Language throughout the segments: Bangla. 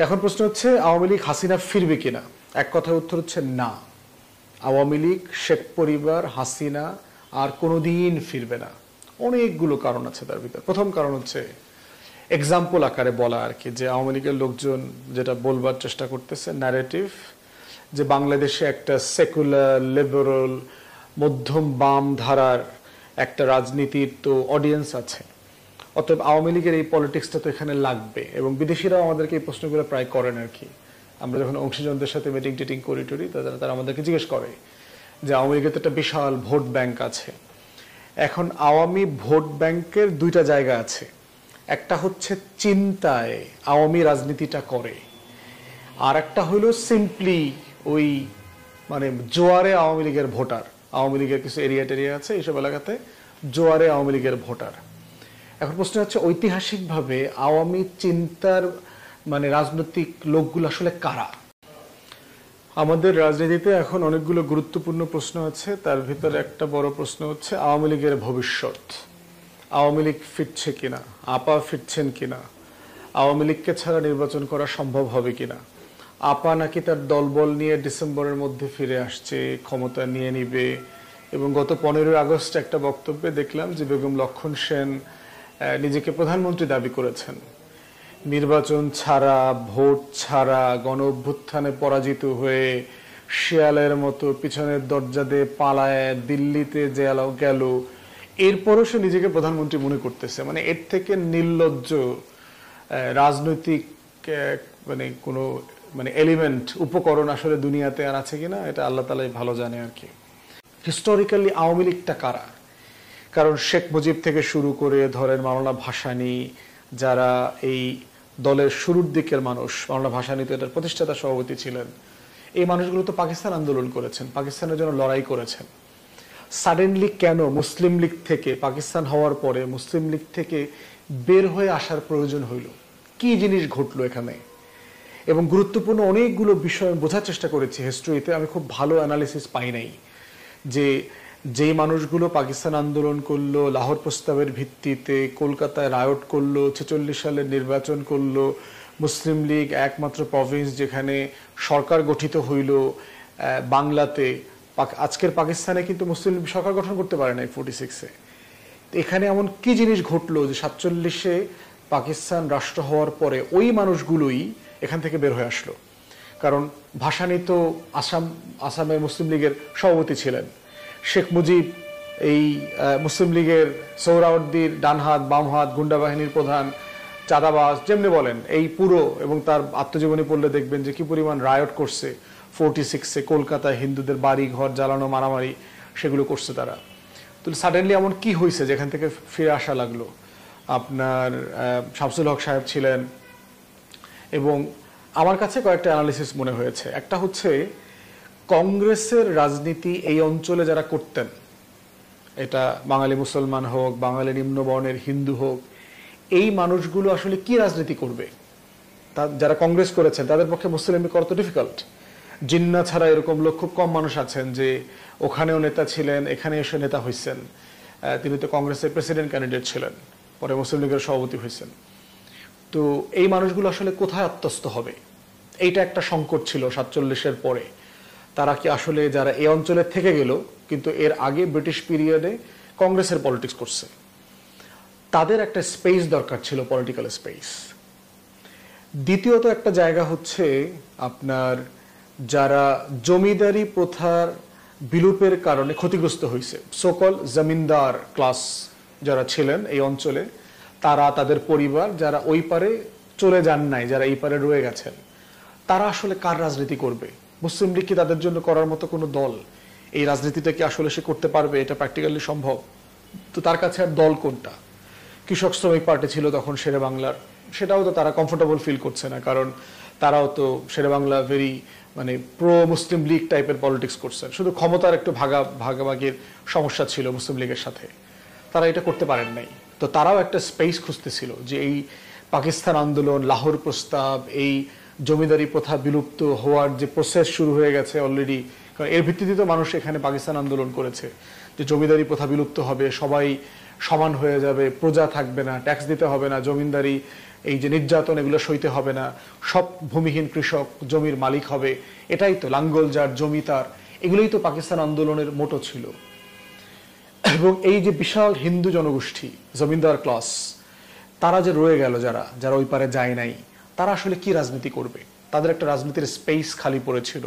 এখন প্রশ্ন হচ্ছে আওয়ামী লীগ হাসিনা ফিরবে কিনা। এক কথায় উত্তর হচ্ছে না। আওয়ামী লীগ, শেখ পরিবার, হাসিনা আর কোনোদিন ফিরবে না। অনেকগুলো কারণ আছে তার ভিতর। প্রথম কারণ হচ্ছে এক্সাম্পল আকারে বলা আর কি, যে আওয়ামী লীগের লোকজন যেটা বলবার চেষ্টা করতেছে ন্যারেটিভ, যে বাংলাদেশে একটা সেকুলার লিবারাল মধ্যম বাম ধারার একটা রাজনীতির তো অডিয়েন্স আছে, অতএব আওয়ামী লীগের এই পলিটিক্সটা তো এখানে লাগবে। এবং বিদেশিরাও আমাদেরকে এই প্রশ্নগুলো প্রায় করেন আর কি। আমরা যখন অংশীজনদের সাথে মিটিং টিটিং করি টরি, তারা আমাদেরকে জিজ্ঞেস করে যে আওয়ামী লীগের তো একটা বিশাল ভোট ব্যাংক আছে। এখন আওয়ামী ভোট ব্যাংকের দুইটা জায়গা আছে, একটা হচ্ছে চিন্তায় আওয়ামী রাজনীতিটা করে, আর একটা হলো সিম্পলি ওই মানে জোয়ারে আওয়ামী লীগের ভোটার। আওয়ামী লীগের কিছু এরিয়া টেরিয়া আছে এইসব এলাকাতে, জোয়ারে আওয়ামী লীগের ভোটার। এখন প্রশ্ন হচ্ছে ঐতিহাসিকভাবে আওয়ামী চিন্তার মানে রাজনৈতিক লোকগুলো আসলে কারা। আমাদের রাজনীতিতে এখন অনেকগুলো গুরুত্বপূর্ণ প্রশ্ন আছে, তার ভিতরে একটা বড় প্রশ্ন হচ্ছে আওয়ামী লীগের ভবিষ্যৎ। আওয়ামী লীগ ফিরছে কিনা, আপা ফিরছেন কিনা, আওয়ামী লীগকে ছাড়া নির্বাচন করা সম্ভব হবে কিনা, আপা নাকি তার দলবল নিয়ে ডিসেম্বরের মধ্যে ফিরে আসছে, ক্ষমতা নিয়ে নিবে। এবং গত 15 আগস্ট একটা বক্তব্যে দেখলাম যে বেগম লক্ষণ সেন নিজেকে প্রধানমন্ত্রী দাবি করেছেন। নির্বাচন ছাড়া, ভোট ছাড়া, গণ অভ্যুত্থানে পরাজিত হয়ে শিয়ালের মতো পিছনের দরজা দিয়ে পালায় দিল্লিতে গেল, এরপরও সে নিজেকে প্রধানমন্ত্রী মনে করতেছে। মানে এর থেকে নির্লজ্জ রাজনৈতিক মানে কোনো মানে এলিমেন্ট, উপকরণ আসলে দুনিয়াতে আর আছে কিনা এটা আল্লাহ তাআলাই ভালো জানে আর কি। হিস্টোরিক্যালি আওয়ামী লীগটা কারা? কারণ শেখ মুজিব থেকে শুরু করে ধরেন মাওলানা ভাসানী, যারা এই দলের শুরুর দিকের মানুষ, মাওলানা ভাসানী তো এটার প্রতিষ্ঠাতা সভাপতি ছিলেন, এই মানুষগুলো তো পাকিস্তান আন্দোলন করেছেন, পাকিস্তানের জন্য লড়াই করেছেন। সাডেনলি কেন মুসলিম লীগ থেকে, পাকিস্তান হওয়ার পরে মুসলিম লীগ থেকে বের হয়ে আসার প্রয়োজন হইল? কি জিনিস ঘটলো এখানে? এবং গুরুত্বপূর্ণ অনেকগুলো বিষয় বোঝার চেষ্টা করেছি হিস্ট্রিতে, আমি খুব ভালো অ্যানালিসিস পাই নাই। যে মানুষগুলো পাকিস্তান আন্দোলন করলো, লাহোর প্রস্তাবের ভিত্তিতে কলকাতায় রায়ট করলো, 46 সালের নির্বাচন করলো, মুসলিম লীগ একমাত্র প্রভিন্স যেখানে সরকার গঠিত হইল বাংলাতে। আজকের পাকিস্তানে কিন্তু মুসলিম লীগ সরকার গঠন করতে পারে নাই 46-এ। এখানে এমন কি জিনিস ঘটলো যে 47-এ পাকিস্তান রাষ্ট্র হওয়ার পরে ওই মানুষগুলোই এখান থেকে বের হয়ে আসলো? কারণ ভাসানী তো আসামের মুসলিম লীগের সভাপতি ছিলেন। শেখ মুজিব এই মুসলিম লীগের সোহরাওয়ার্দীর ডান হাত বাম হাত, গুন্ডা বাহিনীর প্রধান, চাঁদাবাজ যেমনি বলেন, এই পুরো, এবং তার আত্মজীবনী পড়লে দেখবেন যে কি পরিমাণ রায়ট করছে 46-এ কলকাতায়, হিন্দুদের বাড়ি ঘর জ্বালানো, মারামারি, সেগুলো করছে তারা। তো সাডেনলি এমন কি হয়েছে যেখান থেকে ফিরে আসা লাগলো? আপনার শামসুল হক সাহেব ছিলেন, এবং আমার কাছে কয়েকটা অ্যানালিসিস মনে হয়েছে। একটা হচ্ছে কংগ্রেসের রাজনীতি এই অঞ্চলে যারা করতেন, এটা বাঙালি মুসলমান হোক, বাঙালি নিম্নবর্ণের হিন্দু হোক, এই মানুষগুলো আসলে কি রাজনীতি করবে? যারা কংগ্রেস করেছেন তাদের পক্ষে মুসলিম লীগ করা তো ডিফিকাল্ট। জিন্না ছাড়া এরকম লোক খুব কম মানুষ আছেন যে ওখানেও নেতা ছিলেন, এখানে এসে নেতা হয়েছেন। তিনি তো কংগ্রেসের প্রেসিডেন্ট ক্যান্ডিডেট ছিলেন, পরে মুসলিম লীগের সভাপতি হয়েছেন। তো এই মানুষগুলো আসলে কোথায় আত্মস্থ হবে? এইটা একটা সংকট ছিল 47-এর পরে। তারা কি আসলে, যারা এই অঞ্চলে থেকে গেল কিন্তু এর আগে ব্রিটিশ পিরিয়ডে কংগ্রেসের পলিটিক্স করছে, তাদের একটা স্পেস দরকার ছিল, পলিটিক্যাল স্পেস। দ্বিতীয়ত একটা জায়গা হচ্ছে আপনার যারা জমিদারি প্রথার বিলোপের কারণে ক্ষতিগ্রস্ত হয়েছে, সকল জমিনদার ক্লাস যারা ছিলেন এই অঞ্চলে, তারা, তাদের পরিবার, যারা ওই পারে চলে যান নাই, যারা এই পারে রয়ে গেছেন, তারা আসলে কার রাজনীতি করবে? মুসলিম লীগ কি তাদের জন্য করার মতো কোনো দল? এই রাজনীতিটা কি আসলে সে করতে পারবে? এটা প্র্যাকটিক্যালি সম্ভব? তো তার কাছে আর দল কোনটা? কৃষক শ্রমিক পার্টি ছিল তখন শেরে বাংলার, সেটাও তো তারা কমফোর্টেবল ফিল করছে না, কারণ তারাও তো শেরে বাংলা ভেরি মানে প্রো মুসলিম লীগ টাইপের পলিটিক্স করছেন। শুধু ক্ষমতার একটু ভাগাভাগির সমস্যা ছিল মুসলিম লীগের সাথে, তারা এটা করতে পারেন নাই। তো তারাও একটা স্পেস খুঁজতেছিল যে এই পাকিস্তান আন্দোলন, লাহোর প্রস্তাব, এই জমিদারি প্রথা বিলুপ্ত হওয়ার যে প্রসেস শুরু হয়ে গেছে অলরেডি, কারণ এর ভিত্তিতে তো মানুষ এখানে পাকিস্তান আন্দোলন করেছে যে জমিদারি প্রথা বিলুপ্ত হবে, সবাই সমান হয়ে যাবে, প্রজা থাকবে না, ট্যাক্স দিতে হবে না, জমিদারি এই যে নির্যাতন এগুলো সইতে হবে না, সব ভূমিহীন কৃষক জমির মালিক হবে, এটাই তো লাঙ্গল যার জমি তার, এগুলোই তো পাকিস্তান আন্দোলনের মোটো ছিল। এবং এই যে বিশাল হিন্দু জনগোষ্ঠী জমিদার ক্লাস, তারা যে রয়ে গেল, যারা যারা ওই পারে যায় নাই, তারা আসলে কি রাজনীতি করবে? তাদের একটা রাজনীতির স্পেস খালি পড়েছিল।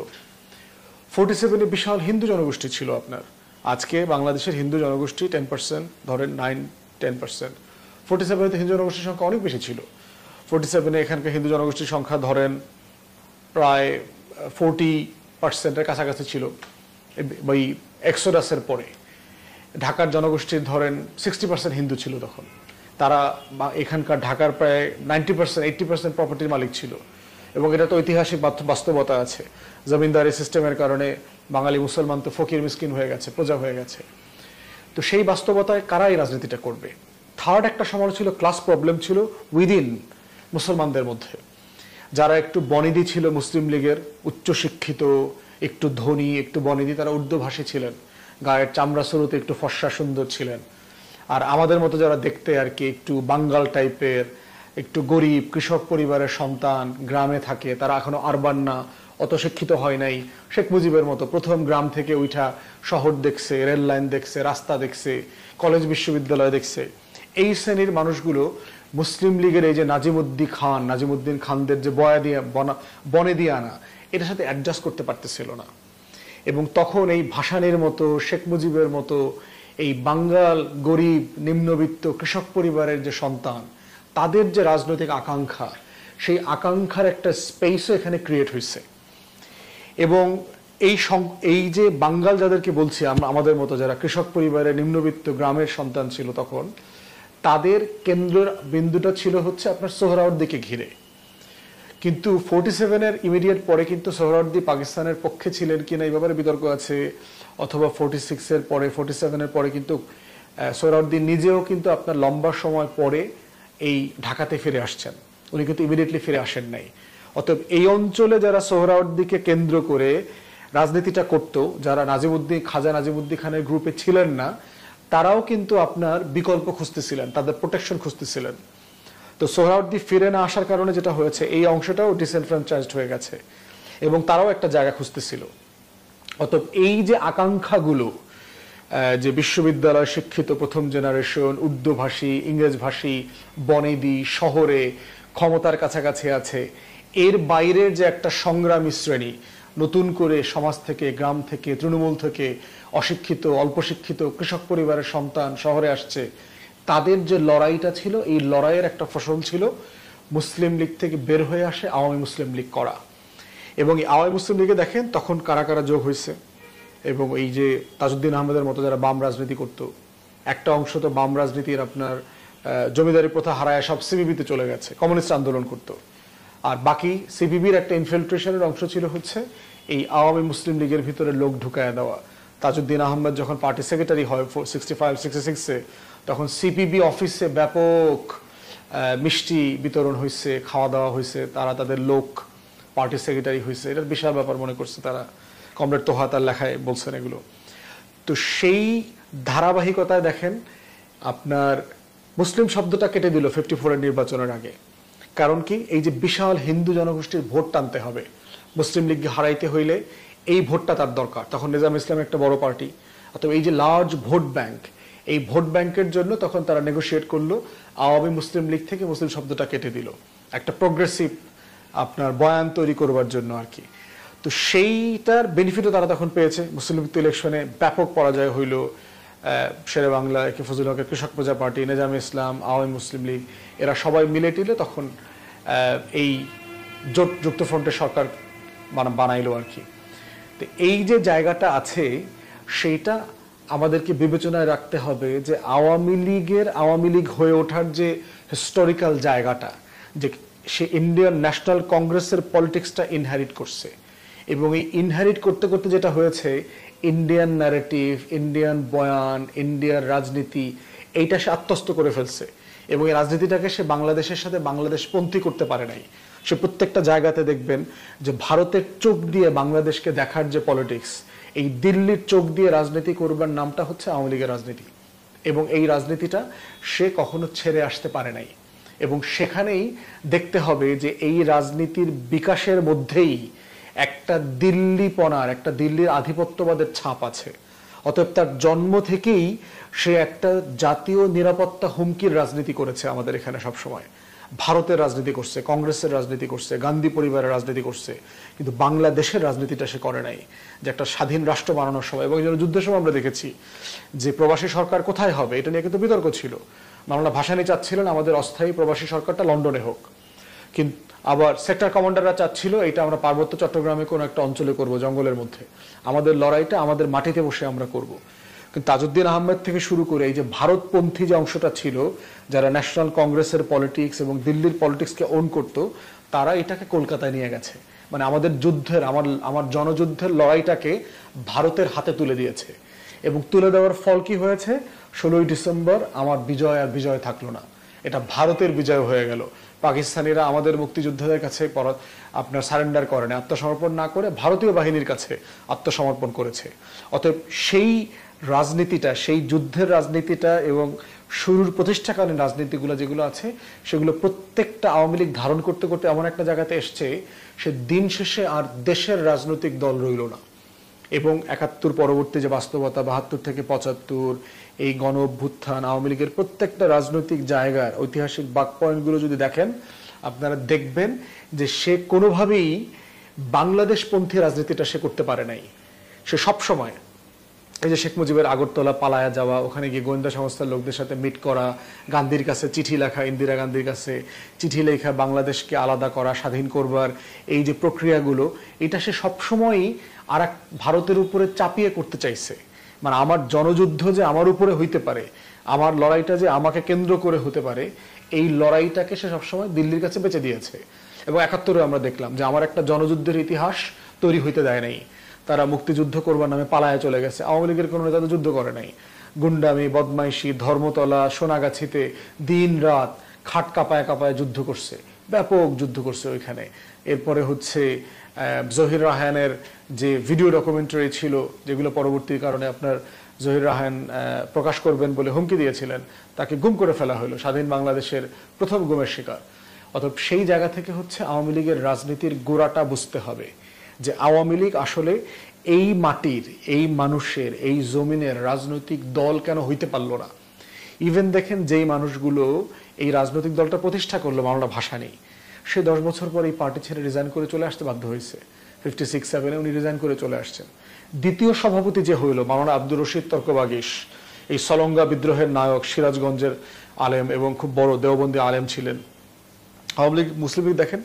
47-এ বিশাল হিন্দু জনগোষ্ঠী ছিল আপনার। আজকে বাংলাদেশের হিন্দু জনগোষ্ঠী 10%, ধরেন 9-10%। 47-এ হিন্দু জনগোষ্ঠীর সংখ্যা অনেক বেশি ছিল। 47-এ এখানকার হিন্দু জনগোষ্ঠীর সংখ্যা ধরেন প্রায় 40%-এর কাছাকাছি ছিল ওই এক্সোডাসের পরে। ঢাকার জনগোষ্ঠীর ধরেন 60% হিন্দু ছিল তখন। তারা এখানকার ঢাকার প্রায় 90%-80% প্রপার্টির মালিক ছিল। এবং এটা তো ঐতিহাসিক বাস্তবতা আছে, জমিনদারি সিস্টেমের কারণে বাঙালি মুসলমান তো ফকির মিসকিন হয়ে গেছে, প্রজা হয়ে গেছে। তো সেই বাস্তবতায় কারা এই রাজনীতিটা করবে? থার্ড একটা সময় ছিল ক্লাস প্রবলেম ছিল উইদিন মুসলমানদের মধ্যে। যারা একটু বনেদি ছিল মুসলিম লীগের, উচ্চশিক্ষিত, একটু ধনী, একটু বনেদি, তারা উর্দুভাষী ছিলেন, গায়ের চামড়া শুরুতে একটু ফর্সা সুন্দর ছিলেন। আর আমাদের মতো যারা দেখতে আর কি একটু বাঙ্গাল টাইপের, একটু গরিব কৃষক পরিবারের সন্তান, গ্রামে থাকে, তারা এখনো আরবান না, অত শিক্ষিত হয় নাই। শেখ মুজিবের মতো প্রথম গ্রাম থেকে উঠা শহর দেখছে, রেল লাইন দেখছে, রাস্তা দেখছে, কলেজ বিশ্ববিদ্যালয় দেখছে। এই শ্রেণীর মানুষগুলো মুসলিম লীগের এই যে নাজিমুদ্দিন খানদের যে বনে দিয়ে আনা, এটার সাথে অ্যাডজাস্ট করতে পারতেছিল না। এবং তখন এই ভাসানীর মতো, শেখ মুজিবের মতো এই বাঙ্গাল গরিব নিম্নবিত্ত কৃষক পরিবারের যে সন্তান, তাদের যে রাজনৈতিক আকাঙ্ক্ষা, সেই আকাঙ্ক্ষার একটা স্পেসও এখানে ক্রিয়েট হয়েছে। এবং এই যে বাঙ্গাল যাদেরকে বলছি আমরা, আমাদের মতো যারা কৃষক পরিবারের নিম্নবিত্ত গ্রামের সন্তান ছিল তখন, তাদের কেন্দ্রের বিন্দুটা ছিল হচ্ছে আপনার সোহরাওয়ার্দীকে ঘিরে। কিন্তু 47-এর ইমিডিয়েট পরে কিন্তু সোহরাওয়ার্দী পাকিস্তানের পক্ষে ছিলেন কিনা এই ব্যাপারে বিতর্ক আছে, অথবা 46-এর পরে 47-এর পরে কিন্তু সোহরাওয়ার্দী নিজেও কিন্তু আপনার লম্বা সময় পরে এই ঢাকাতে ফিরে আসছেন, উনি কিন্তু ইমিডিয়েটলি ফিরে আসেন নাই। অতএব এই অঞ্চলে যারা সোহরাওয়ার্দীকে কেন্দ্র করে রাজনীতিটা করত, যারা খাজা নাজিমুদ্দিন খানের গ্রুপে ছিলেন না, তারাও কিন্তু আপনার বিকল্প খুঁজতেছিলেন, তাদের প্রোটেকশন খুঁজতেছিলেন। তো সোহরাওয়ার্দী ফিরে না আসার কারণে যেটা হয়েছে, এই অংশটাও ডিসএনফ্রাঞ্চাইজড হয়ে গেছে এবং তারাও একটা জায়গা খুঁজতেছিল। অতএব এই যে আকাঙ্ক্ষাগুলো, যে বিশ্ববিদ্যালয় শিক্ষিত প্রথম জেনারেশন, উর্দুভাষী, ইংরেজভাষী, বনেদি, শহরে ক্ষমতার কাছাকাছি আছে, এর বাইরের যে একটা সংগ্রামী শ্রেণী, নতুন করে সমাজ থেকে, গ্রাম থেকে, তৃণমূল থেকে অশিক্ষিত, অল্প শিক্ষিত কৃষক পরিবারের সন্তান শহরে আসছে, তাদের যে লড়াইটা ছিল, এই লড়াইয়ের একটা ফসল ছিল মুসলিম লীগ থেকে বের হয়ে আসে আওয়ামী মুসলিম লীগ করা। এবং এই আওয়ামী মুসলিম লীগে দেখেন তখন কারা কারা যোগ হয়েছে। এবং এই যে তাজউদ্দিন আহমেদের মতো যারা বাম রাজনীতি করতো, একটা অংশ তো বাম রাজনীতির আপনার জমিদারি প্রথা হারায় সব সিপিবিতে চলে গেছে, কমিউনিস্ট আন্দোলন করতো। আর বাকি সিপিবির একটা ইনফিল্ট্রেশনের অংশ ছিল হচ্ছে এই আওয়ামী মুসলিম লীগের ভিতরে লোক ঢুকায় দেওয়া। তাজউদ্দিন আহমেদ যখন পার্টি সেক্রেটারি হয় 65-66-এ, তখন সিপিবি অফিসে ব্যাপক মিষ্টি বিতরণ হয়েছে, খাওয়া দাওয়া হয়েছে, তারা তাদের লোক পার্টি সেক্রেটারি হয়েছে, এটার বিশাল ব্যাপার মনে করছে তারা। কমরেড তোহা তার লেখায় বলছেন এগুলো। তো সেই ধারাবাহিকতায় দেখেন আপনার মুসলিম শব্দটা কেটে দিল 54-এর নির্বাচনের আগে। কারণ কি, এই যে বিশাল হিন্দু জনগোষ্ঠীর ভোট টানতে হবে, মুসলিম লীগকে হারাইতে হইলে এই ভোটটা তার দরকার। তখন নিজাম ইসলাম একটা বড় পার্টি, অথবা এই যে লার্জ ভোট ব্যাংক, এই ভোট ব্যাংকের জন্য তখন তারা নেগোশিয়েট করলো, আওয়ামী মুসলিম লীগ থেকে মুসলিম শব্দটা কেটে দিল, একটা প্রোগ্রেসিভ আপনার বয়ান তৈরি করবার জন্য আর কি। তো সেইটার বেনিফিটও তারা তখন পেয়েছে। মুসলিম লীগ ইলেকশনে ব্যাপক পরাজয় হইল, শেরে বাংলা, একে ফজলুল হকের কৃষক প্রজা পার্টি, নিজাম ইসলাম, আওয়ামী মুসলিম লীগ, এরা সবাই মিলে টিলে তখন এই যুক্তফ্রন্টের সরকার বানাইলো আর কি। তো এই যে জায়গাটা আছে, সেইটা আমাদেরকে বিবেচনায় রাখতে হবে যে আওয়ামী লীগ হয়ে ওঠার যে হিস্টোরিক্যাল জায়গাটা, যে সে ইন্ডিয়ান ন্যাশনাল কংগ্রেসের পলিটিক্সটা ইনহেরিট করছে। এবং এই ইনহেরিট করতে করতে যেটা হয়েছে, ইন্ডিয়ান ন্যারেটিভ, ইন্ডিয়ান বয়ান, ইন্ডিয়ার রাজনীতি, এইটা সে আত্মস্থ করে ফেলছে। এবং এই রাজনীতিটাকে সে বাংলাদেশের সাথে বাংলাদেশপন্থী করতে পারে নাই। সে প্রত্যেকটা জায়গাতে দেখবেন যে ভারতের চোখ দিয়ে বাংলাদেশকে দেখার যে পলিটিক্স, এই দিল্লির চোখ দিয়ে রাজনীতি করবার নামটা হচ্ছে আওয়ামী লীগের রাজনীতি। এবং এই রাজনীতিটা সে কখনো ছেড়ে আসতে পারে নাই। এবং সেখানেই দেখতে হবে যে এই রাজনীতির বিকাশের মধ্যেই একটা দিল্লিপনার, একটা দিল্লির আধিপত্যবাদের ছাপ আছে। অতএব তার জন্ম থেকেই সে একটা জাতীয় নিরাপত্তা হুমকির রাজনীতি করেছে আমাদের এখানে সবসময়। ভারতের রাজনীতি করছে, কংগ্রেসের রাজনীতি করছে, গান্ধী পরিবারের রাজনীতি করছে, কিন্তু বাংলাদেশের রাজনীতিটা সে করে নাই। যে একটা স্বাধীন রাষ্ট্র বানানোর সময় এবং এই জন্য যুদ্ধের সময় আমরা দেখেছি যে প্রবাসী সরকার কোথায় হবে এটা নিয়ে কিন্তু বিতর্ক ছিল। মাওলানা ভাসানী চাচ্ছিলেন আমাদের অস্থায়ী প্রবাসী সরকারটা লন্ডনে হোক, কিন্তু আবার সেক্টর কমান্ডাররা চাচ্ছিল এটা আমরা পার্বত্য চট্টগ্রামে কোনো একটা অঞ্চলে করব, জঙ্গলের মধ্যে, আমাদের লড়াইটা আমাদের মাটিতে বসে আমরা করব। কিন্তু তাজউদ্দিন আহমেদ থেকে শুরু করে এই যে ভারতপন্থী যে অংশটা ছিল, যারা ন্যাশনাল কংগ্রেসের পলিটিক্স এবং দিল্লির পলিটিক্সকে ওন করত, তারা এটাকে কলকাতায় নিয়ে গেছে। মানে আমাদের যুদ্ধের, আমার জনযুদ্ধের লড়াইটাকে ভারতের হাতে তুলে দিয়েছে। এবং তুলে দেওয়ার ফল কি হয়েছে? 16ই ডিসেম্বর আমার বিজয় আর বিজয় থাকলো না, এটা ভারতের বিজয় হয়ে গেল। পাকিস্তানিরা আমাদের মুক্তিযোদ্ধাদের কাছে আপনার সারেন্ডার করেনি, আত্মসমর্পণ না করে ভারতীয় বাহিনীর কাছে আত্মসমর্পণ করেছে। অতএব সেই রাজনীতিটা, সেই যুদ্ধের রাজনীতিটা এবং শুরুর প্রতিষ্ঠাকালীন রাজনীতিগুলো যেগুলো আছে, সেগুলো প্রত্যেকটা আওয়ামী লীগ ধারণ করতে করতে এমন একটা জায়গাতে এসছে, সে দিন শেষে আর দেশের রাজনৈতিক দল রইল না। এবং 71 পরবর্তী যে বাস্তবতা, 72 থেকে 75, এই গণ অভ্যুত্থান, আওয়ামী লীগের প্রত্যেকটা রাজনৈতিক জায়গার ঐতিহাসিক বাক পয়েন্টগুলো যদি দেখেন, আপনারা দেখবেন যে সে কোনোভাবেই বাংলাদেশপন্থী রাজনীতিটা সে করতে পারে নাই। সে সবসময় এই যে শেখ মুজিবের আগরতলা পালায়া যাওয়া, ওখানে গিয়ে গোয়েন্দা সংস্থার লোকদের সাথে মিট করা, গান্ধীর কাছে চিঠি লেখা, ইন্দিরা গান্ধীর কাছে চিঠি লেখা, বাংলাদেশকে আলাদা করা, স্বাধীন করবার এই যে প্রক্রিয়াগুলো, এটা সে সবসময়ই আর এক ভারতের উপরে চাপিয়ে করতে চাইছে। মানে আমার জনযুদ্ধ যে আমার উপরে হইতে পারে, আমার লড়াইটা যে আমাকে কেন্দ্র করে হতে পারে, এই লড়াইটাকে সে সবসময় দিল্লির কাছে বেঁচে দিয়েছে। এবং 71-এ আমরা দেখলাম যে আমার একটা জনযুদ্ধের ইতিহাস তৈরি হইতে দেয় নাই। তারা মুক্তিযুদ্ধ করবার নামে পালায়া চলে গেছে। আওয়ামী লীগের কোনো নেতা তো যুদ্ধ করে নাই। গুন্ডামি, বদমাইশি, ধর্মতলা, সোনাগাছিতে দিন রাত খাট কাঁপায় কাঁপায় যুদ্ধ করছে, ব্যাপক যুদ্ধ করছে ওইখানে। এরপরে হচ্ছে জহির রায়হানের যে ভিডিও ডকুমেন্টারি ছিল, যেগুলো পরবর্তী কারণে আপনার জহির রায়হান প্রকাশ করবেন বলে হুমকি দিয়েছিলেন, তাকে গুম করে ফেলা হলো, স্বাধীন বাংলাদেশের প্রথম গুমের শিকার। অতএব সেই জায়গা থেকে হচ্ছে আওয়ামী লীগের রাজনীতির গোড়াটা বুঝতে হবে, যে আওয়ামী লীগ আসলে এই মাটির, এই মানুষের, এই জমিনের রাজনৈতিক দল কেন হইতে পারল না। ইভেন দেখেন যেই মানুষগুলো এই রাজনৈতিক দলটা প্রতিষ্ঠা করলো, মাওলানা ভাসানী, সে 10 বছর পর এই পার্টি ছেড়ে রিজাইন করে চলে আসতে বাধ্য হয়েছে। 56-7 উনি রিজাইন করে চলে আসছেন। দ্বিতীয় সভাপতি যে হইল মাওলানা আব্দুর রশিদ তর্কবাগীশ, এই সলঙ্গা বিদ্রোহের নায়ক, সিরাজগঞ্জের আলেম এবং খুব বড় দেওবন্দি আলেম ছিলেন। আওয়ামী লীগ, মুসলিম লীগ দেখেন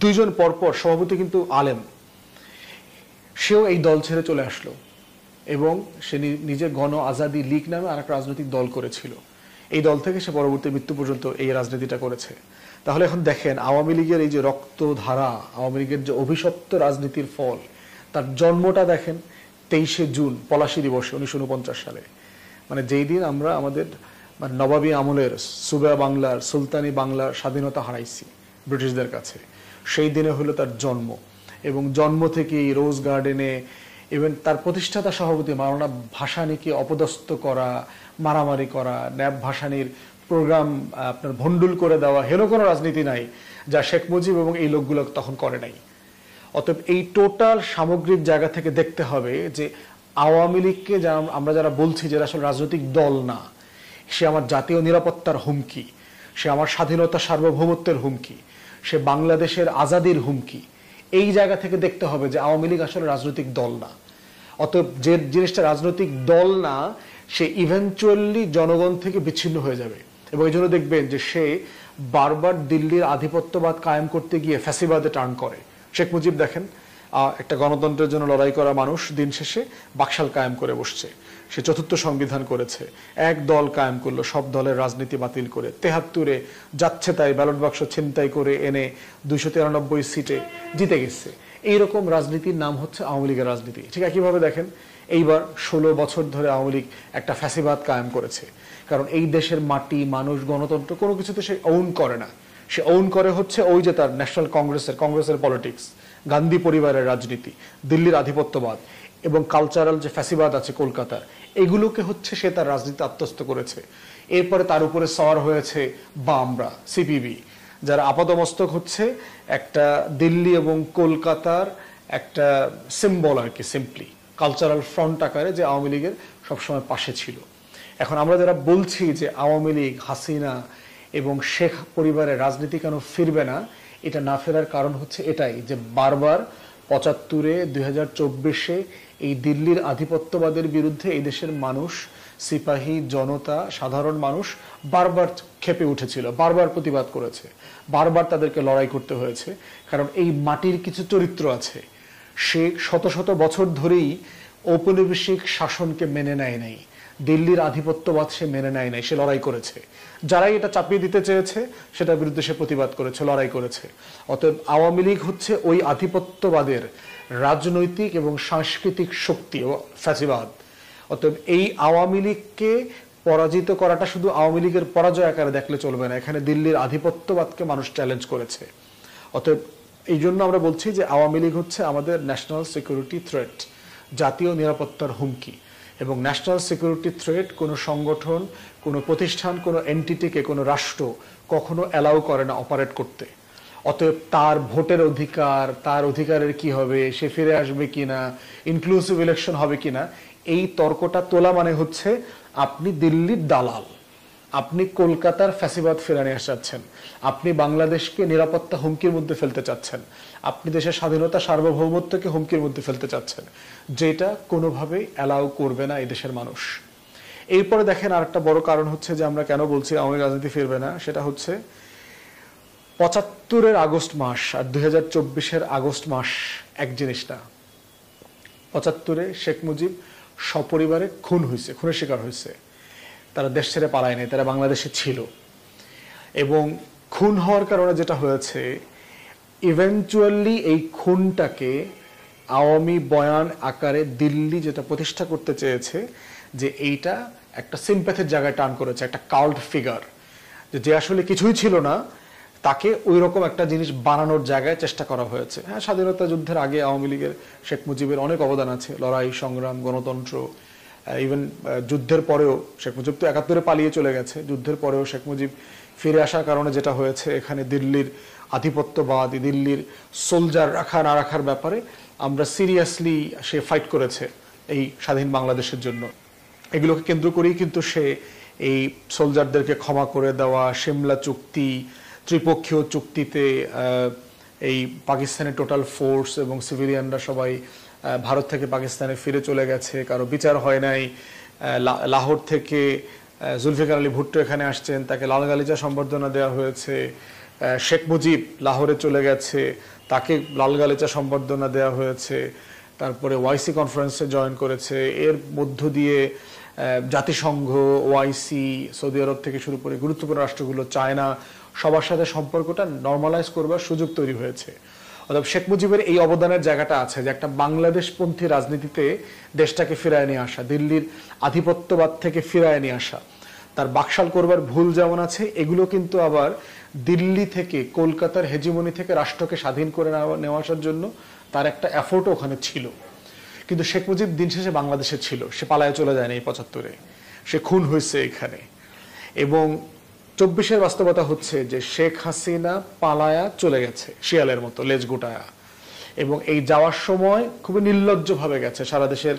2 জন পরপর সভাপতি কিন্তু আলেম, সেও এই দল ছেড়ে চলে আসলো এবং সে নিজের গণ আজাদি লীগ নামে আর একটা রাজনৈতিক দল করেছিল। এই দল থেকে সে পরবর্তী মৃত্যু পর্যন্ত এই রাজনীতিটা করেছে। তাহলে এখন দেখেন আওয়ামী লীগের এই যে রক্তধারা, আওয়ামী লীগের যে অভিশপ্ত রাজনীতির ফল, তার জন্মটা দেখেন 23শে জুন পলাশী দিবসে 1949 সালে। মানে যেই দিন আমরা আমাদের নবাবী আমলের সুবা বাংলার, সুলতানি বাংলার স্বাধীনতা হারাইছি ব্রিটিশদের কাছে, সেই দিনে হলো তার জন্ম। এবং জন্ম থেকেই রোজ গার্ডেনে ইভেন তার প্রতিষ্ঠাতা সভাপতি মাওলানা ভাসানীকে অপদস্থ করা, মারামারি করা, ন্যাব ভাসানীর প্রোগ্রাম আপনার ভণ্ডুল করে দেওয়া, হেন কোনো রাজনীতি নাই যা শেখ মুজিব এবং এই লোকগুলো তখন করে নাই। অতএব এই টোটাল সামগ্রিক জায়গা থেকে দেখতে হবে যে আওয়ামী লীগকে আমরা যারা বলছি যে আসলে রাজনৈতিক দল না, সে আমার জাতীয় নিরাপত্তার হুমকি, সে আমার স্বাধীনতা সার্বভৌমত্বের হুমকি, সে বাংলাদেশের আজাদির হুমকি, এই জায়গা থেকে দেখতে হবে যে আওয়ামী লীগ আসলে রাজনৈতিক দল না। অতএব যে জিনিসটা রাজনৈতিক দল না, সে ইভেনচুয়ালি জনগণ থেকে বিচ্ছিন্ন হয়ে যাবে। এবং এই জন্য দেখবেন যে সে বারবার দিল্লির আধিপত্যবাদ কায়েম করতে গিয়ে ফ্যাসিবাদে টার্ন করে। শেখ মুজিব দেখেন একটা গণতন্ত্রের জন্য লড়াই করা মানুষ, দিন শেষে বাকশাল কায়েম করে বসছে। সে 4র্থ সংবিধান করেছে, এক দল কায়েম করলো, সব দলের রাজনীতি বাতিল করে। 73-এ যাচ্ছে তাই ব্যালট বাক্স ছিনতাই করে এনে 293 সিটে জিতে গেছে। এইরকম রাজনীতির নাম হচ্ছে আওয়ামী লীগের রাজনীতি। ঠিক একইভাবে দেখেন এইবার 16 বছর ধরে আওয়ামী লীগ একটা ফ্যাসিবাদ কায়েম করেছে। কারণ এই দেশের মাটি, মানুষ, গণতন্ত্র কোনো কিছুতে সে ওন করে না। সে ওন করে হচ্ছে ওই যে তার ন্যাশনাল কংগ্রেসের পলিটিক্স, গান্ধী পরিবারের রাজনীতি, দিল্লির আধিপত্যবাদ, এবং কালচারাল যে ফ্যাসিবাদ আছে কলকাতার, এগুলোকে হচ্ছে সে তার রাজনীতি আত্মস্থ করেছে। এরপরে তার উপরে সওয়ার হয়েছে বামরা, সিপিবি, যারা আপাদমস্তক হচ্ছে একটা দিল্লি এবং কলকাতার একটা সিম্বল আর কি, সিম্পলি কালচারাল ফ্রন্ট আকারে, যে আওয়ামী লীগের সবসময় পাশে ছিল। এখন আমরা যারা বলছি যে আওয়ামী লীগ, হাসিনা এবং শেখ পরিবারের রাজনীতি কেন ফিরবে না, এটা না ফেরার কারণ হচ্ছে এটাই যে বারবার ৭৫-এ, ২০২৪-এ এই দিল্লির আধিপত্যবাদের বিরুদ্ধে এই দেশের মানুষ, সিপাহী জনতা, সাধারণ মানুষ বারবার ক্ষেপে উঠেছিল, বারবার প্রতিবাদ করেছে, বারবার তাদেরকে লড়াই করতে হয়েছে। কারণ এই মাটির কিছু চরিত্র আছে, সে শত শত বছর ধরেই ঔপনিবেশিক শাসনকে মেনে নেয় নাই, দিল্লির আধিপত্যবাদ সে মেনে নেয় নাই, সে লড়াই করেছে। যারাই এটা চাপিয়ে দিতে চেয়েছে সেটার বিরুদ্ধে সে প্রতিবাদ করেছে, লড়াই করেছে। অতএব আওয়ামী লীগ হচ্ছে ওই আধিপত্যবাদের রাজনৈতিক এবং সাংস্কৃতিক শক্তি ও ফ্যাসিবাদ। অতএব এই আওয়ামী লীগকে পরাজিত করাটা শুধু আওয়ামী লীগের পরাজয় আকারে দেখলে চলবে না, এখানে দিল্লির আধিপত্যবাদকে মানুষ চ্যালেঞ্জ করেছে। অতএব এই জন্য আমরা বলছি যে আওয়ামী লীগ হচ্ছে আমাদের ন্যাশনাল সিকিউরিটি থ্রেট, জাতীয় নিরাপত্তার হুমকি। এবং ন্যাশনাল সিকিউরিটি থ্রেট কোনো সংগঠন, কোনো প্রতিষ্ঠান, কোনো এন্টিটিকে, কোনো রাষ্ট্র কখনো অ্যালাউ করে না অপারেট করতে। অতএব তার ভোটের অধিকার, তার অধিকারের কি হবে, সে ফিরে আসবে কিনা, ইনক্লুসিভ ইলেকশন হবে কিনা, এই তর্কটা তোলা মানে হচ্ছে আপনি দিল্লির দালাল, আপনি কলকাতার ফ্যাসিবাদ ফেরানে চাচ্ছেন, আপনি বাংলাদেশকে নিরাপত্তা হুমকির মধ্যে ফেলতে চাচ্ছেন, আপনি দেশের স্বাধীনতা সার্বভৌমত্বকে হুমকির মধ্যে ফেলতে চাচ্ছেন, যেটা কোনোভাবেই অ্যালাউ করবে না এই দেশের মানুষ। এরপরে দেখেন আরেকটা বড় কারণ হচ্ছে যে আমরা কেন বলছি আওয়ামী রাজনীতি ফিরবে না, সেটা হচ্ছে ৭৫-এর আগস্ট মাস আর ২০২৪-এর আগস্ট মাস এক জিনিস না। ৭৫-এ শেখ মুজিব সপরিবারে খুন হয়েছে, খুনের শিকার হয়েছে, তারা দেশ ছেড়ে পালায় নাই, তারা বাংলাদেশে ছিল। এবং খুন হওয়ার কারণে যেটা হয়েছে, ইভেন্চুয়ালি এই খুনটাকে আওয়ামী বয়ান আকারে দিল্লি যেটা প্রতিষ্ঠা করতে চেয়েছে যে এইটা একটা সিম্প্যাথির জায়গায় টার্ন করেছে, একটা কাল্ট ফিগার, যে আসলে কিছুই ছিল না, তাকে ওই রকম একটা জিনিস বানানোর জায়গায় চেষ্টা করা হয়েছে। হ্যাঁ, স্বাধীনতা যুদ্ধের আগে আওয়ামী লীগের, শেখ মুজিবের অনেক অবদান আছে, লড়াই সংগ্রাম, গণতন্ত্র, ইভেন যুদ্ধের পরেও শেখ মুজিব তো ৭১-এ পালিয়ে চলে গেছে, যুদ্ধের পরেও শেখ মুজিব ফিরে আসার কারণে যেটা হয়েছে, এখানে দিল্লির আধিপত্যবাদ, দিল্লির সোলজার রাখা না রাখার ব্যাপারে আমরা সিরিয়াসলি সে ফাইট করেছে এই স্বাধীন বাংলাদেশের জন্য। এগুলোকে কেন্দ্র করেই কিন্তু সে এই সোলজারদেরকে ক্ষমা করে দেওয়া, সিমলা চুক্তি, ত্রিপক্ষীয় চুক্তিতে এই পাকিস্তানের টোটাল ফোর্স এবং সিভিলিয়ানরা সবাই ভারত থেকে পাকিস্তানে ফিরে চলে গেছে, কারো বিচার হয় নাই। লাহোর থেকে জুলফিকার আলী ভুট্টো এখানে আসছেন, তাকে লাল গালিচা সম্বর্ধনা দেওয়া হয়েছে। শেখ মুজিব লাহোরে চলে গেছে, তাকে লাল গালিচা সম্বর্ধনা দেওয়া হয়েছে। তারপরে ওয়াইসি কনফারেন্সে জয়েন করেছে। এর মধ্য দিয়ে জাতিসংঘ, ওআইসি, সৌদি আরব থেকে শুরু করে গুরুত্বপূর্ণ রাষ্ট্রগুলো, চায়না, সবার সাথে সম্পর্কটা নর্মালাইজ করবার সুযোগ তৈরি হয়েছে। অর্থাৎ শেখ মুজিবের এই অবদানের জায়গাটা আছে যে একটা বাংলাদেশপন্থী রাজনীতিতে দেশটাকে ফিরায় নিয়ে আসা, দিল্লির আধিপত্যবাদ থেকে ফিরায় নিয়ে আসা। তার বাকশাল করবার ভুল যেমন আছে, এগুলো কিন্তু আবার দিল্লি থেকে, কলকাতার হেজিমনি থেকে রাষ্ট্রকে স্বাধীন করে নেওয়া আসার জন্য তার একটা এফোর্টও ওখানে ছিল। কিন্তু শেখ মুজিব দিন শেষে বাংলাদেশে ছিল, সে পালায় চলে যায়নি। এই ৭৫-এ সে খুন হয়েছে এখানে। এবং ২৪-এর বাস্তবতা হচ্ছে যে শেখ হাসিনা পালায়া চলে গেছে শিয়ালের মতো, লেজ গোটায়া। এবং এই যাওয়ার সময় খুবই নির্লজ্জভাবে গেছে, সারা দেশের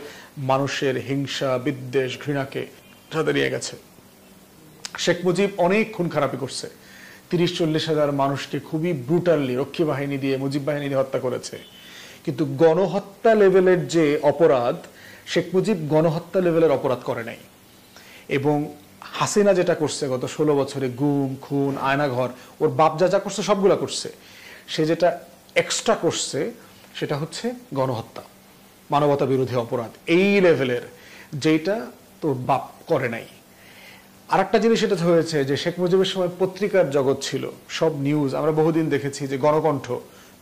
মানুষের হিংসা, বিদ্বেষ, ঘৃণাকে সাথে নিয়ে গেছে। শেখ মুজিব অনেক খুন খারাপি করছে, ৩০-৪০ হাজার মানুষকে খুবই ব্রুটালি রক্ষী বাহিনী দিয়ে, মুজিব বাহিনী দিয়ে হত্যা করেছে। কিন্তু গণহত্যা লেভেলের যে অপরাধ, শেখ মুজিব গণহত্যা লেভেলের অপরাধ করে নাই। এবং হাসিনা যেটা করছে গত ১৬ বছরে, গুম, খুন, আয়নাঘর, ওর বাপ যা যা করছে সবগুলা করছে। সে যেটা এক্সট্রা করছে সেটা হচ্ছে গণহত্যা, মানবতা বিরোধী অপরাধ এই লেভেলের, যেটা তোর বাপ করে নাই। আর একটা জিনিস এটা হয়েছে যে শেখ মুজিবের সময় পত্রিকার জগৎ ছিল, সব নিউজ আমরা বহুদিন দেখেছি যে গণকণ্ঠ,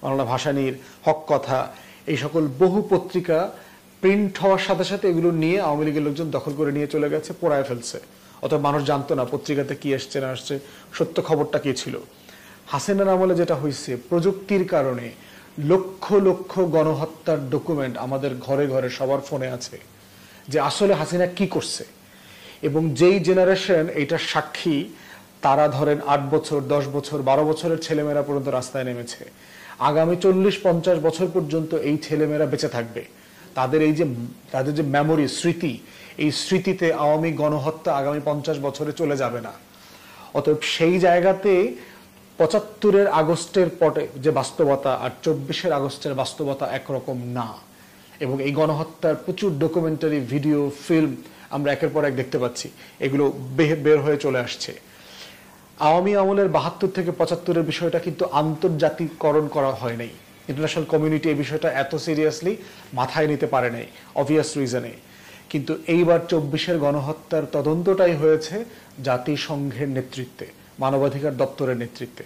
বাংলা ভাষানীর, হক কথা, এই সকল বহু পত্রিকা প্রিন্ট হওয়ার সাথে সাথে এগুলো নিয়ে আওয়ামী লীগের লোকজন দখল করে নিয়ে চলে গেছে, পোড়ায় ফেলছে। অথবা মানুষ জানতো না পত্রিকাতে কি আসছে না আসছে, সত্য খবরটা কি ছিল। হাসিনার আমলে যেটা হয়েছে, প্রযুক্তির কারণে লক্ষ লক্ষ গণহত্যার ডকুমেন্ট আমাদের ঘরে ঘরে সবার ফোনে আছে, যে আসলে হাসিনা কি করছে। এবং যেই জেনারেশন এইটার সাক্ষী, তারা ধরেন 8 বছর 10 বছর 12 বছরের ছেলেমেয়েরা পর্যন্ত রাস্তায় নেমেছে। আগামী 40-50 বছর পর্যন্ত এই ছেলেমেয়েরা বেঁচে থাকবে। তাদের যে মেমোরি, স্মৃতি, এই স্মৃতিতে আওয়ামী গণহত্যা আগামী 50 বছরে চলে যাবে না। অতএব সেই জায়গাতে 75-এর আগস্টের পরে যে বাস্তবতা আর 24-এর আগস্টের বাস্তবতা একরকম না। এবং এই গণহত্যার প্রচুর ডকুমেন্টারি, ভিডিও, ফিল্ম আমরা একের পর এক দেখতে পাচ্ছি, এগুলো বের হয়ে চলে আসছে। আওয়ামী আমলের 72 থেকে 75-এর বিষয়টা কিন্তু আন্তর্জাতিকরণ করা হয় নাই। ইন্টারন্যাশনাল কমিউনিটি এই বিষয়টা এত সিরিয়াসলি মাথায় নিতে পারে নাই, অবভিয়াস রিজনে। কিন্তু এইবার 24-এর গণহত্যার তদন্তটাই হয়েছে জাতিসংঘের নেতৃত্বে, মানবাধিকার দপ্তরের নেতৃত্বে।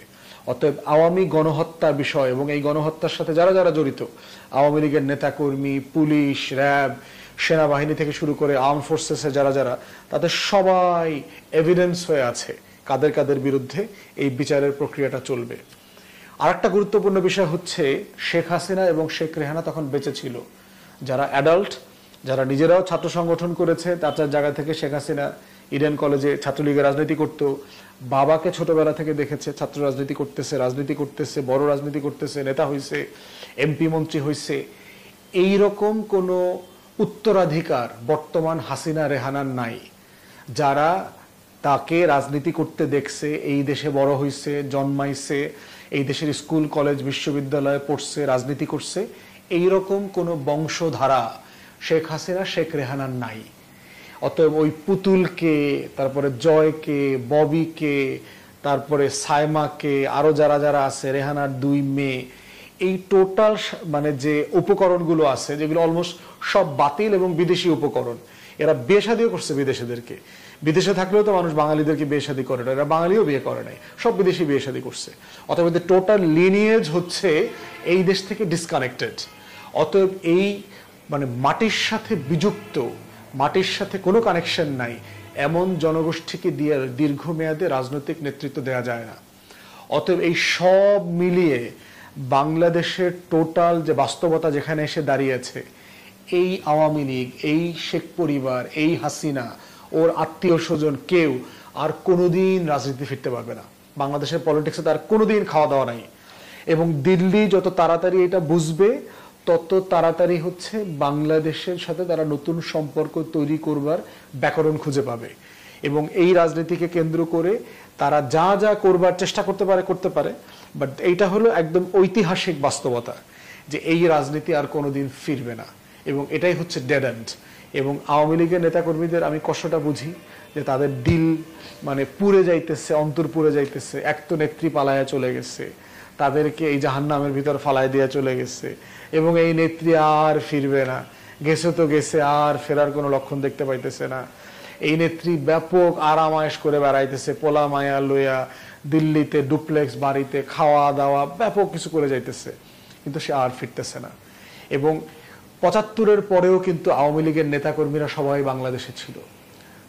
অতএব আওয়ামী গণহত্যা বিষয় এবং এই গণহত্যার সাথে যারা যারা জড়িত, আওয়ামী লীগের নেতাকর্মী, পুলিশ, র্যাব, সেনাবাহিনী থেকে শুরু করে আর্ম ফোর্সেসে যারা যারা, তাদের সবাই এভিডেন্স হয়ে আছে কাদের কাদের বিরুদ্ধে এই বিচারের প্রক্রিয়াটা চলবে। আর একটা গুরুত্বপূর্ণ বিষয় হচ্ছে, শেখ হাসিনা এবং শেখ রেহানা তখন বেঁচে ছিল। যারা অ্যাডাল্ট, যারা নিজেরাও ছাত্র সংগঠন করেছে, তার জায়গা থেকে শেখ হাসিনা ইডেন কলেজে ছাত্রলীগের রাজনীতি করত, বাবাকে ছোটবেলা থেকে দেখেছে ছাত্র রাজনীতি করতেছে, বড় রাজনীতি করতেছে, নেতা হইছে, এমপি মন্ত্রী হইছে। এইরকম কোনো উত্তরাধিকার বর্তমান হাসিনা রেহানার নাই, যারা তাকে রাজনীতি করতে দেখছে, এই দেশে বড় হইছে, জন্মাইছে, এই দেশের স্কুল কলেজ বিশ্ববিদ্যালয়ে পড়ছে, রাজনীতি করছে। এইরকম কোনো বংশধারা শেখ হাসিনা শেখ রেহানার নাই। অতএব ওই পুতুলকে, তারপরে জয়কে, ববিকে, তারপরে সাইমাকে, আরো যারা যারা আছে, রেহানার 2 মেয়ে, এই টোটাল মানে যে উপকরণগুলো আছে, যেগুলো অলমোস্ট সব বাতিল এবং বিদেশি উপকরণ। এরা বিয়ে শাদিও করছে বিদেশিদেরকে, বিদেশে থাকলেও তো মানুষ বাঙালিদেরকে বিয়ে শাদী করে না, এরা বাঙালিও বিয়ে করে নাই, সব বিদেশি বিয়ে শাদী করছে। অতএব টোটাল লিনিয়েজ হচ্ছে এই দেশ থেকে ডিসকানেক্টেড। অতএব এই মানে মাটির সাথে বিযুক্ত, মাটির সাথে কোনো কানেকশন নাই এমন জনগোষ্ঠীকে দিয়ে দীর্ঘমেয়াদে রাজনৈতিক নেতৃত্ব দেওয়া যায় না। অতএব এই সব মিলিয়ে বাংলাদেশের টোটাল যে বাস্তবতা যেখানে এসে দাঁড়িয়েছে, এই আওয়ামী লীগ, এই শেখ পরিবার, এই হাসিনা, ওর আত্মীয় স্বজন কেউ আর কোনোদিন রাজনীতি ফিরতে পারবে না। বাংলাদেশের পলিটিক্সে তার কোনোদিন খাওয়া দাওয়া নাই। এবং দিল্লি যত তাড়াতাড়ি এটা বুঝবে, তত তাড়াতাড়ি হচ্ছে বাংলাদেশের সাথে তারা নতুন সম্পর্ক তৈরি করবার ব্যাকরণ খুঁজে পাবে। এবং এই রাজনীতিকে কেন্দ্র করে তারা যা যা করবার চেষ্টা করতে পারে, বাট এইটা হলো একদম ঐতিহাসিক বাস্তবতা যে এই রাজনীতি আর কোনোদিন ফিরবে না, এবং এটাই হচ্ছে ডেড এন্ড। এবং আওয়ামী লীগের নেতাকর্মীদের আমি কষ্টটা বুঝি, যে তাদের দিল মানে পুড়ে যাইতেছে, অন্তর পুড়ে যাইতেছে। এক তো নেত্রী পালায়া চলে গেছে, তাদেরকে এই জাহান্নামের ভিতর ফালায় দিয়ে চলে গেছে, এবং এই নেত্রী আর ফিরবে না, গেছে তো গেছে, আর ফেরার কোনো লক্ষণ দেখতে পাইতেছে না। এই নেত্রী ব্যাপক আরামায়েশ করে বেড়াইতেছে, পোলা মায়া লইয়া দিল্লিতে ডুপ্লেক্স বাড়িতে খাওয়া দাওয়া ব্যাপক কিছু করে যাইতেছে, কিন্তু সে আর ফিরতেছে না। এবং 75-এর পরেও কিন্তু আওয়ামী লীগের নেতাকর্মীরা সবাই বাংলাদেশে ছিল।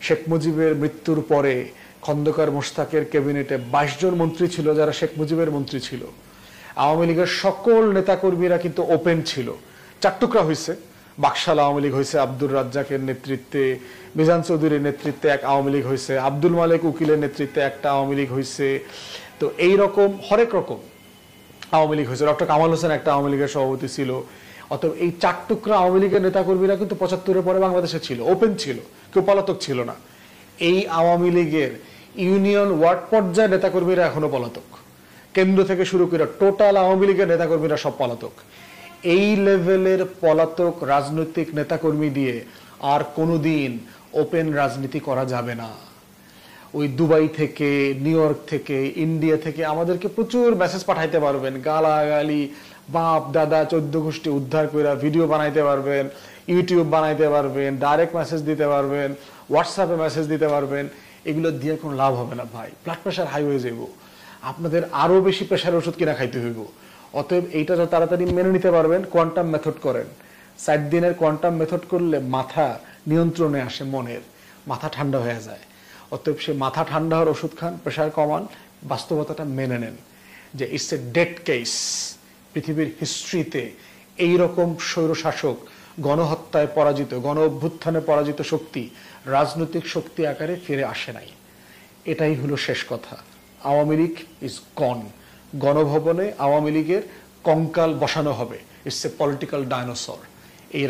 শেখ মুজিবের মৃত্যুর পরে খন্দকার মোশতাকের ক্যাবিনেটে 22 জন মন্ত্রী ছিল যারা শেখ মুজিবের মন্ত্রী ছিল। আওয়ামী লীগের সকল নেতাকর্মীরা কিন্তু ওপেন ছিল। 4 টুকরা হয়েছে, বাকশাল আওয়ামী লীগ হয়েছে আব্দুর রাজ্জাকের নেতৃত্বে, মিজান চৌধুরীর নেতৃত্বে এক আওয়ামী লীগ হয়েছে, আব্দুল মালেক উকিলের নেতৃত্বে একটা আওয়ামী লীগ হয়েছে। তো এইরকম হরেক রকম আওয়ামী লীগ হয়েছে। ডক্টর কামাল হোসেন একটা আওয়ামী লীগের সভাপতি ছিল। অতএব এই 4 টুকরা আওয়ামী লীগের নেতাকর্মীরা কিন্তু 75-এর পরে বাংলাদেশে ছিল, ওপেন ছিল, কেউ পলাতক ছিল না। এই আওয়ামী লীগের ইউনিয়ন ওয়ার্ড পর্যায়ে নেতাকর্মীরা এখনো পলাতক, কেন্দ্র থেকে শুরু করে টোটাল আওয়ামী লীগের নেতাকর্মীরা সব পলাতক। এই লেভেলের পলাতক রাজনৈতিক নেতাকর্মী দিয়ে আর কোনোদিন ওপেন রাজনীতি করা যাবে না। ওই দুবাই থেকে, নিউ ইয়র্ক থেকে, ইন্ডিয়া থেকে আমাদেরকে প্রচুর মেসেজ পাঠাইতে পারবেন, গালাগালি, বাপ দাদা 14 গোষ্ঠী উদ্ধার করে ভিডিও বানাইতে পারবেন, ইউটিউব বানাইতে পারবেন, ডাইরেক্ট মেসেজ দিতে পারবেন, হোয়াটসঅ্যাপে মেসেজ দিতে পারবেন। এগুলো দিয়ে কোনো লাভ হবে না ভাই, ব্লাড প্রেশার হাই হয়ে যাব, আপনাদের আরো বেশি প্রেশার ওষুধ কিনা খাইতে হইব। অতএব এইটা যত তাড়াতাড়ি মেনে নিতে পারবেন, কোয়ান্টাম মেথড করেন। 7 দিনের কোয়ান্টাম মেথড করলে মাথা নিয়ন্ত্রণে আসে, মনের মাথা ঠান্ডা হয়ে যায়। অতএব সে মাথা ঠান্ডা হওয়ার ওষুধ খান, প্রেশার কমান, বাস্তবতাটা মেনে নেন যে ইটস এ ডেড কেস, পৃথিবীর হিস্ট্রিতে এই রকম স্বৈরশাসক, গণহত্যায় পরাজিত, গণ অভ্যুত্থানে পরাজিত শক্তি রাজনৈতিক শক্তি আকারে ফিরে আসে নাই। এটাই হলো শেষ কথা। আওয়ামী লীগ ইজ গন। গণভবনে আওয়ামী লীগের কঙ্কাল বসানো হবে। It's a political dinosaur. এই